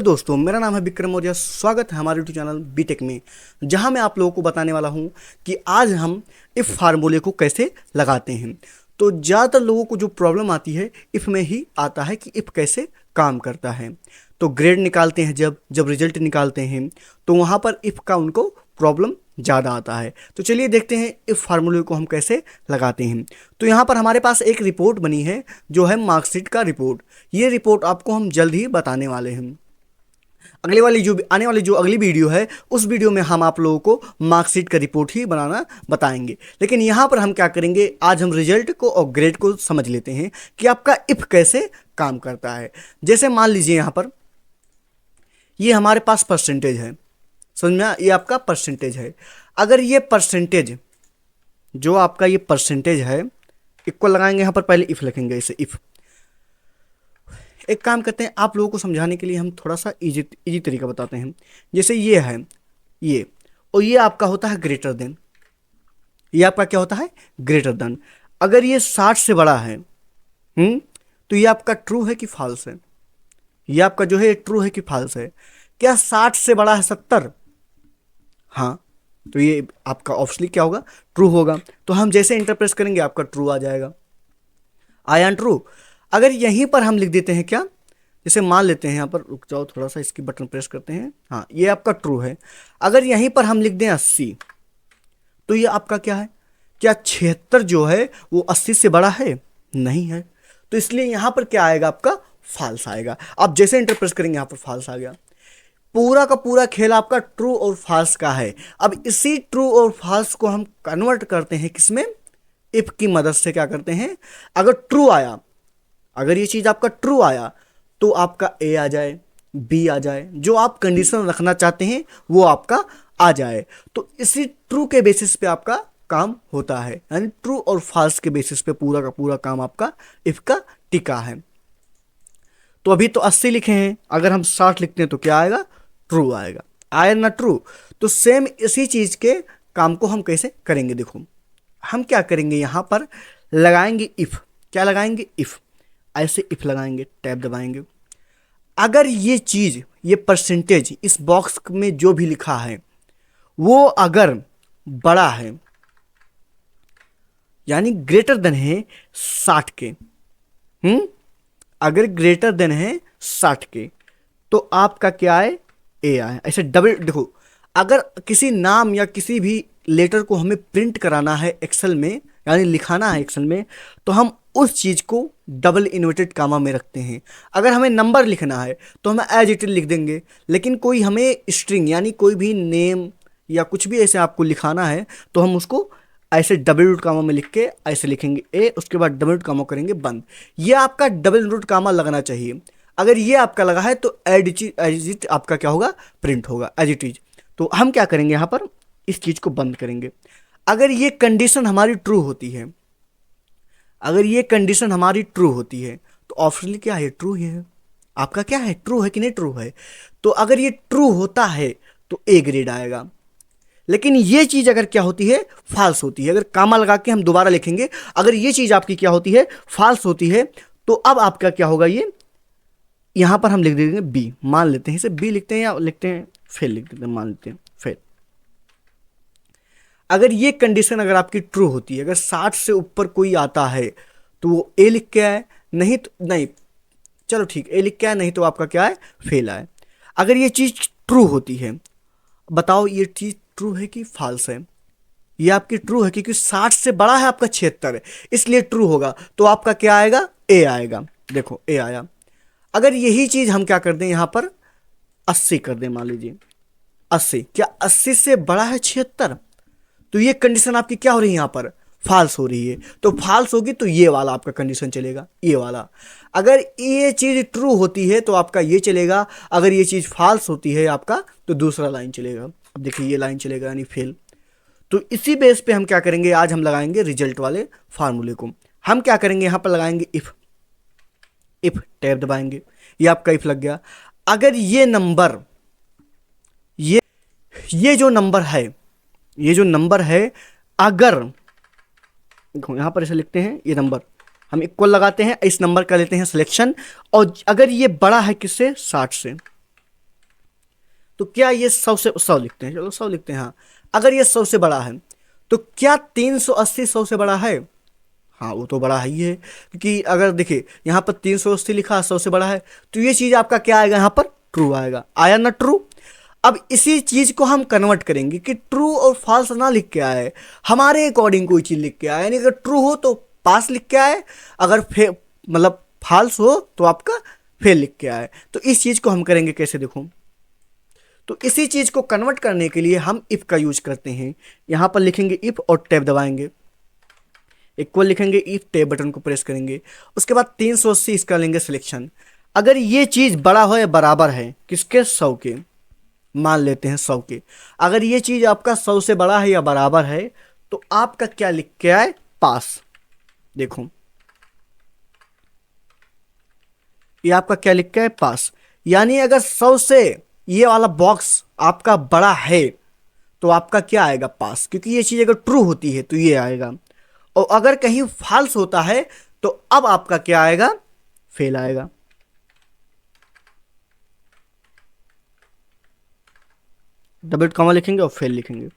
दोस्तों, मेरा नाम है विक्रम और स्वागत है हमारे यूट्यूब चैनल बीटेक में, जहां मैं आप लोगों को बताने वाला हूं कि आज हम इफ़ फार्मूले को कैसे लगाते हैं। तो ज़्यादातर लोगों को जो प्रॉब्लम आती है इफ़ में ही आता है कि इफ़ कैसे काम करता है। तो ग्रेड निकालते हैं जब रिजल्ट निकालते हैं तो वहाँ पर इफ़ का उनको प्रॉब्लम ज़्यादा आता है। तो चलिए देखते हैं इफ़ फार्मूले को हम कैसे लगाते हैं। तो यहाँ पर हमारे पास एक रिपोर्ट बनी है जो है मार्कशीट का रिपोर्ट। ये रिपोर्ट आपको हम जल्द ही बताने वाले हैं। आने वाली जो अगली वीडियो है उस वीडियो में हम आप लोगों को मार्कशीट का रिपोर्ट ही बनाना बताएंगे। लेकिन यहाँ पर हम क्या करेंगे, आज हम रिजल्ट को और ग्रेड को समझ लेते हैं कि आपका इफ़ कैसे काम करता है। जैसे मान लीजिए यहाँ पर ये हमारे पास परसेंटेज है, समझ में, ये आपका परसेंटेज है। अगर ये परसेंटेज जो आपका ये परसेंटेज है इक्वल लगाएंगे, यहाँ पर पहले इफ़ लिखेंगे, इसे इफ़। एक काम करते हैं, आप लोगों को समझाने के लिए हम थोड़ा सा इजी तरीका बताते हैं। जैसे ये है ये, और ये आपका होता है ग्रेटर देन, ये आपका क्या होता है, ग्रेटर देन। अगर ये 60 से बड़ा है तो ये आपका ट्रू है कि फॉल्स है, ये आपका जो है ट्रू है कि फॉल्स है। क्या 60 से बड़ा है 70? हाँ, तो ये आपका ऑब्वियसली क्या होगा, ट्रू होगा। तो हम जैसे इंटर प्रेस करेंगे आपका ट्रू आ जाएगा, आया ट्रू। अगर यहीं पर हम लिख देते हैं क्या, जैसे मान लेते हैं यहाँ पर, रुक जाओ थोड़ा सा, इसकी बटन प्रेस करते हैं, हाँ ये आपका ट्रू है। अगर यहीं पर हम लिख दें 80 तो ये आपका क्या है, क्या 76 जो है वो 80 से बड़ा है? नहीं है। तो इसलिए यहाँ पर क्या आएगा, आपका फॉल्स आएगा। आप जैसे इंटर प्रेस करेंगे यहाँ पर फॉल्स आ गया। पूरा का पूरा खेल आपका ट्रू और फॉल्स का है। अब इसी ट्रू और फॉल्स को हम कन्वर्ट करते हैं किसमें, इफ की मदद से। क्या करते हैं, अगर ट्रू आया, अगर ये चीज आपका ट्रू आया तो आपका ए आ जाए, बी आ जाए, जो आप कंडीशन रखना चाहते हैं वो आपका आ जाए। तो इसी ट्रू के बेसिस पे आपका काम होता है, यानी ट्रू और फॉल्स के बेसिस पे पूरा का पूरा काम आपका इफ का टिका है। तो अभी तो 80 लिखे हैं, अगर हम 60 लिखते हैं तो क्या आएगा, ट्रू आएगा। आया ना ट्रू। तो सेम इसी चीज के काम को हम कैसे करेंगे, देखो हम क्या करेंगे, यहां पर लगाएंगे इफ। क्या लगाएंगे, इफ। ऐसे इफ लगाएंगे, टैब दबाएंगे। अगर ये चीज, ये परसेंटेज इस बॉक्स में जो भी लिखा है वो अगर बड़ा है, यानी ग्रेटर देन है 60 के, अगर ग्रेटर देन है 60 के, तो आपका क्या है, ए आए। ऐसे डबल देखो, अगर किसी नाम या किसी भी लेटर को हमें प्रिंट कराना है एक्सेल में, यानी लिखाना है एक्सेल में, तो हम उस चीज को डबल इन्वर्टेड कामा में रखते हैं। अगर हमें नंबर लिखना है तो हम एज इट इज लिख देंगे। लेकिन कोई हमें स्ट्रिंग यानी कोई भी नेम या कुछ भी ऐसे आपको लिखाना है तो हम उसको ऐसे डबल इन्वर्टेड कामा में लिख के ऐसे लिखेंगे ए, उसके बाद डबल इन्वर्टेड कामा करेंगे बंद। ये आपका डबल इन्वर्टेड कामा लगना चाहिए। अगर ये आपका लगा है तो एज इट आपका क्या होगा, प्रिंट होगा एज इट इज। तो हम क्या करेंगे, यहाँ पर इस चीज को बंद करेंगे। अगर ये कंडीशन हमारी ट्रू होती है, अगर ये कंडीशन हमारी ट्रू होती है तो ऑप्शनली क्या है, ट्रू ही है। आपका क्या है, ट्रू है कि नहीं, ट्रू है। तो अगर ये ट्रू होता है तो ए ग्रेड आएगा। लेकिन ये चीज अगर क्या होती है, फॉल्स होती है, अगर कामा लगा के हम दोबारा लिखेंगे, अगर ये चीज आपकी क्या होती है, फॉल्स होती है, तो अब आपका क्या होगा, ये यहां पर हम लिख देंगे बी। मान लेते हैं इसे बी लिखते हैं, या लिखते हैं फेल लिख देते हैं, मान लेते हैं फेल। अगर ये कंडीशन अगर आपकी ट्रू होती है, अगर 60 से ऊपर कोई आता है तो वो ए लिख के आए, नहीं तो नहीं, चलो ठीक, ए लिख के आए, नहीं तो आपका क्या है, फेल आए। अगर ये चीज ट्रू होती है, बताओ ये चीज ट्रू है कि फॉल्स है। ये आपकी ट्रू है क्योंकि 60 से बड़ा है आपका 76 है, इसलिए ट्रू होगा। तो आपका क्या आएगा, ए आएगा। देखो ए आया। अगर यही चीज हम क्या कर दें, यहां पर 80 कर दें, मान लीजिए 80, क्या 80 से बड़ा है 76? तो ये कंडीशन आपकी क्या हो रही है, यहां पर फॉल्स हो रही है। तो फॉल्स होगी तो ये वाला आपका कंडीशन चलेगा, ये वाला। अगर ये चीज ट्रू होती है तो आपका ये चलेगा, अगर ये चीज फॉल्स होती है आपका तो दूसरा लाइन चलेगा। अब देखिए ये लाइन चलेगा, यानी फेल। तो इसी बेस पे हम क्या करेंगे, आज हम लगाएंगे रिजल्ट वाले फार्मूले को। हम क्या करेंगे, यहां पर लगाएंगे इफ। इफ टैब दबाएंगे, ये आपका इफ लग गया। अगर ये नंबर, ये जो नंबर है, ये जो नंबर है, अगर यहां पर ऐसे लिखते हैं, ये नंबर हम इक्वल लगाते हैं, इस नंबर का लेते हैं सिलेक्शन, और अगर ये बड़ा है किससे, 60 से, तो क्या ये 100 लिखते हैं, चलो 100 लिखते हैं। हाँ, अगर ये 100 से बड़ा है तो क्या 380 100 से बड़ा है? हाँ, वो तो बड़ा है ही है, क्योंकि अगर देखिए यहाँ पर 380 लिखा 100 से बड़ा है, तो ये चीज़ आपका क्या आएगा, यहाँ पर ट्रू आएगा। आया ना ट्रू? अब इसी चीज को हम कन्वर्ट करेंगे कि ट्रू और फॉल्स ना लिख के आए, हमारे अकॉर्डिंग कोई चीज लिख के आए, यानी अगर ट्रू हो तो पास लिख के आए, अगर मतलब फॉल्स हो तो आपका फेल लिख के आए। तो इस चीज को हम करेंगे कैसे, देखो। तो इसी चीज को कन्वर्ट करने के लिए हम इफ का यूज करते हैं। यहां पर लिखेंगे इफ और टैब दबाएंगे, इक्वल लिखेंगे, इफ टैब बटन को प्रेस करेंगे, उसके बाद 380 इसका लेंगे सिलेक्शन। अगर ये चीज बड़ा हो या बराबर है किसके, 100 के, मान लेते हैं 100 के, अगर ये चीज आपका 100 से बड़ा है या बराबर है तो आपका क्या लिख के आए, पास। देखो ये आपका क्या लिख के आए, पास। यानी अगर 100 से ये वाला बॉक्स आपका बड़ा है तो आपका क्या आएगा, पास, क्योंकि ये चीज अगर ट्रू होती है तो ये आएगा, और अगर कहीं फॉल्स होता है तो अब आपका क्या आएगा, फेल आएगा। डबल कॉमा लिखेंगे और फेल लिखेंगे,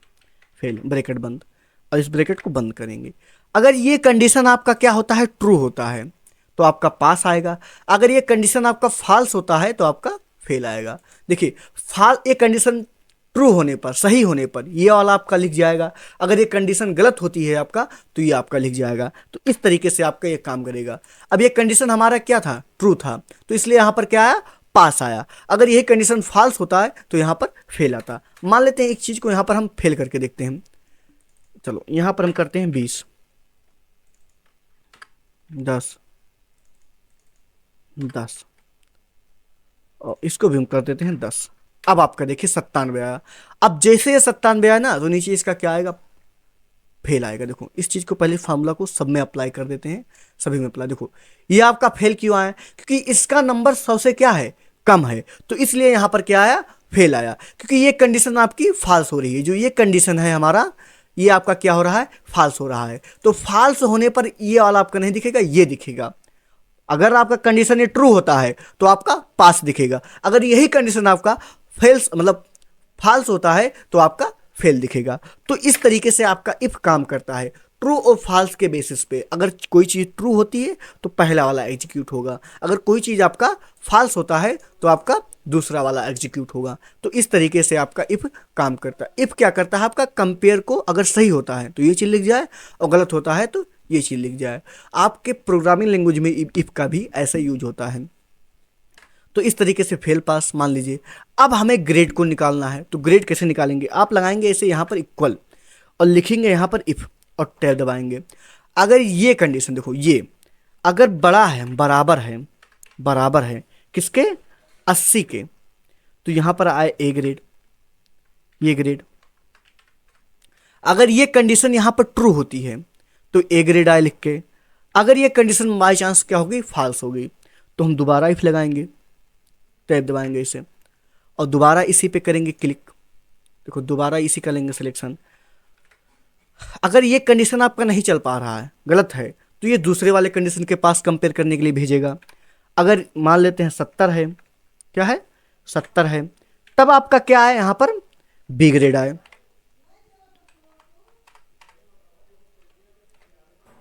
फेल, ब्रैकेट बंद, और इस ब्रैकेट को बंद करेंगे। अगर ये कंडीशन आपका क्या होता है, ट्रू होता है तो आपका पास आएगा, अगर ये कंडीशन आपका फॉल्स होता है तो आपका फेल आएगा। देखिए ये कंडीशन ट्रू होने पर, सही होने पर ये वाला आपका लिख जाएगा, अगर ये कंडीशन गलत होती है आपका तो ये आपका लिख जाएगा। तो इस तरीके से आपका ये काम करेगा। अब ये कंडीशन हमारा क्या था, ट्रू था, तो इसलिए यहां पर क्या आया, पास आया। अगर यही कंडीशन फॉल्स होता है तो यहां पर फेल आता। मान लेते हैं एक चीज को यहां पर हम फेल करके देखते हैं। चलो यहां पर हम करते हैं 20, 10, 10, और इसको भी हम कर देते हैं 10। अब आपका देखिए 97 आया। अब जैसे ये 97 आया ना तो नीचे इसका क्या आएगा, फेल आएगा। देखो इस चीज को पहले फार्मूला को सब में अप्लाई कर देते हैं, सभी में अप्लाई। देखो ये आपका फेल क्यों आया, क्योंकि इसका नंबर 100 से क्या है, कम है, तो इसलिए यहां पर क्या आया, फेल आया, क्योंकि ये कंडीशन आपकी फॉल्स हो रही है। जो ये कंडीशन है हमारा, ये आपका क्या हो रहा है, फॉल्स हो रहा है। तो फॉल्स होने पर ये वाला आपका नहीं दिखेगा, ये दिखेगा। अगर आपका कंडीशन ये ट्रू होता है तो आपका पास दिखेगा, अगर यही कंडीशन आपका फेल्स मतलब फॉल्स होता है तो आपका फेल दिखेगा। तो इस तरीके से आपका इफ काम करता है, ट्रू और फॉल्स के बेसिस पे। अगर कोई चीज़ ट्रू होती है तो पहला वाला एग्जीक्यूट होगा, अगर कोई चीज़ आपका फॉल्स होता है तो आपका दूसरा वाला एग्जीक्यूट होगा। तो इस तरीके से आपका इफ काम करता है। इफ क्या करता है, आपका कंपेयर को अगर सही होता है तो ये चीज़ लिख जाए, और गलत होता है तो ये चीज़ लिख जाए। आपके प्रोग्रामिंग लैंग्वेज में इफ का भी ऐसा यूज होता है। तो इस तरीके से फेल पास मान लीजिए। अब हमें ग्रेड को निकालना है, तो ग्रेड कैसे निकालेंगे, आप लगाएंगे ऐसे यहाँ पर इक्वल और लिखेंगे यहाँ पर इफ और टैब दबाएंगे। अगर ये कंडीशन देखो, ये अगर बड़ा है, बराबर है, बराबर है किसके, 80 के, तो यहाँ पर आए ए ग्रेड, ये ग्रेड। अगर ये कंडीशन यहाँ पर ट्रू होती है तो ए ग्रेड आए लिख के। अगर ये कंडीशन बाई चांस क्या होगी, फॉल्स हो गई, तो हम दोबारा इफ लगाएंगे, टैब दबाएंगे इसे, और दोबारा इसी पे करेंगे क्लिक। देखो दोबारा इसी का लेंगे सिलेक्शन। अगर ये कंडीशन आपका नहीं चल पा रहा है, गलत है, तो ये दूसरे वाले कंडीशन के पास कंपेयर करने के लिए भेजेगा। अगर मान लेते हैं 70 है, क्या है, 70 है, तब आपका क्या है, यहां पर बी ग्रेड आए,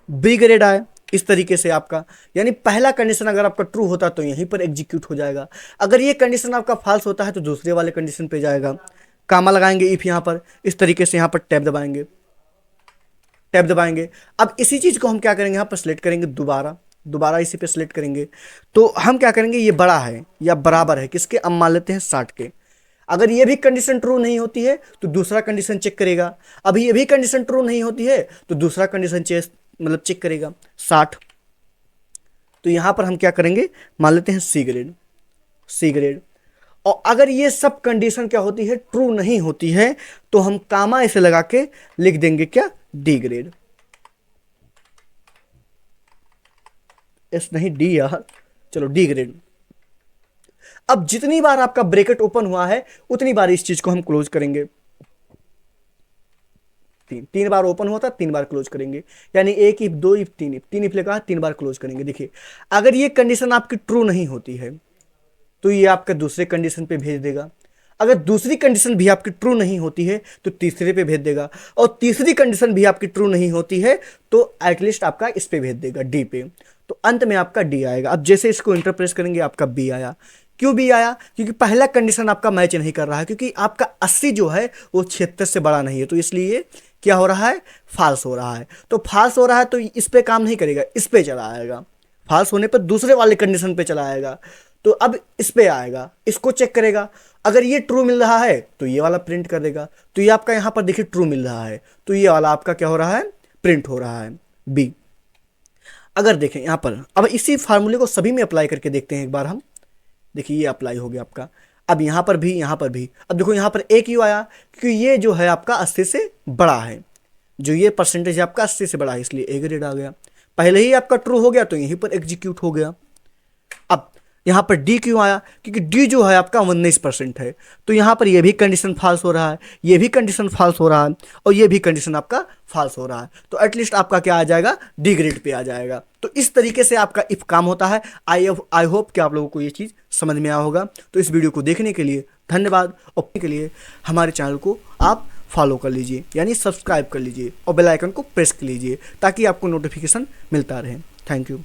बी ग्रेड आए। इस तरीके से आपका, यानी पहला कंडीशन अगर आपका ट्रू होता तो यहीं पर एग्जीक्यूट हो जाएगा, अगर ये कंडीशन आपका फॉल्स होता है तो दूसरे वाले कंडीशन पे जाएगा। कामा लगाएंगे इफ यहाँ पर, इस तरीके से यहाँ पर टैब दबाएंगे, टैब दबाएंगे। अब इसी चीज को हम क्या करेंगे, यहाँ पर सिलेक्ट करेंगे, दोबारा दोबारा इसी पे सिलेक्ट करेंगे। तो हम क्या करेंगे, ये बड़ा है या बराबर है किसके, अब मान लेते हैं 60 के। अगर ये भी कंडीशन ट्रू नहीं होती है तो दूसरा कंडीशन चेक करेगा, अभी ये भी कंडीशन ट्रू नहीं होती है तो दूसरा कंडीशन चेक करेगा, 60। तो यहां पर हम क्या करेंगे, मान लेते हैं सी ग्रेड, सी ग्रेड। और अगर ये सब कंडीशन क्या होती है, ट्रू नहीं होती है, तो हम कामा इसे लगा के लिख देंगे क्या, डी ग्रेड। एस नहीं, डी यार, चलो डी ग्रेड। अब जितनी बार आपका ब्रैकेट ओपन हुआ है उतनी बार इस चीज को हम क्लोज करेंगे। तीन बार ओपन हुआ था, 3 बार क्लोज करेंगे, यानी एक इफ, 2 इफ, 3 इफ, 3 इफ लिखा है, 3 बार क्लोज करेंगे। देखिए अगर ये कंडीशन आपकी ट्रू नहीं होती है तो ये आपका दूसरे कंडीशन पे भेज देगा, अगर दूसरी कंडीशन भी आपकी ट्रू नहीं होती है तो तीसरे पे भेज देगा, और तीसरी कंडीशन भी आपकी ट्रू नहीं होती है तो एटलीस्ट आपका इस पे भेज देगा, डी पे। तो अंत में आपका डी आएगा। अब जैसे इसको इंटरप्रेट करेंगे आपका बी आया। क्यों बी आया? क्योंकि पहला कंडीशन आपका मैच नहीं कर रहा है, क्योंकि आपका 80 जो है वो 76 से बड़ा नहीं है, तो इसलिए क्या हो रहा है, फॉल्स हो रहा है। तो फॉल्स हो रहा है तो इस पे काम नहीं करेगा, इस पे चला आएगा। फॉल्स होने पर दूसरे वाले कंडीशन पे चला आएगा। तो अब इस पे आएगा, इसको चेक करेगा। अगर ये ट्रू मिल रहा है तो ये वाला प्रिंट कर देगा। तो ये आपका यहाँ पर देखिए ट्रू मिल रहा है, तो ये वाला आपका क्या हो रहा है, प्रिंट हो रहा है, बी। अगर देखें यहाँ पर, अब इसी फार्मूले को सभी में अप्लाई करके देखते हैं एक बार हम। देखिए ये अप्लाई हो गया आपका। अब यहाँ पर भी, यहाँ पर भी। अब देखो यहाँ पर ए क्यों आया, क्योंकि ये जो है आपका 80 से बड़ा है, जो ये परसेंटेज है आपका 80 से बड़ा है, इसलिए ए ग्रेड आ गया। पहले ही आपका ट्रू हो गया तो यहीं पर एग्जीक्यूट हो गया। अब यहाँ पर डी क्यों आया, क्योंकि डी जो है आपका 19% है, तो यहाँ पर ये भी कंडीशन फॉल्स हो रहा है, ये भी कंडीशन फॉल्स हो रहा है, और ये भी कंडीशन आपका फॉल्स हो रहा है। तो एटलीस्ट आपका क्या आ जाएगा, डी ग्रेड पे आ जाएगा। तो इस तरीके से आपका इफ काम होता है। आई होप कि आप लोगों को ये चीज़ समझ में आया होगा। तो इस वीडियो को देखने के लिए धन्यवाद, और के लिए हमारे चैनल को आप फॉलो कर लीजिए, यानी सब्सक्राइब कर लीजिए, और बेल आइकन को प्रेस कर लीजिए, ताकि आपको नोटिफिकेशन मिलता रहे। Thank you.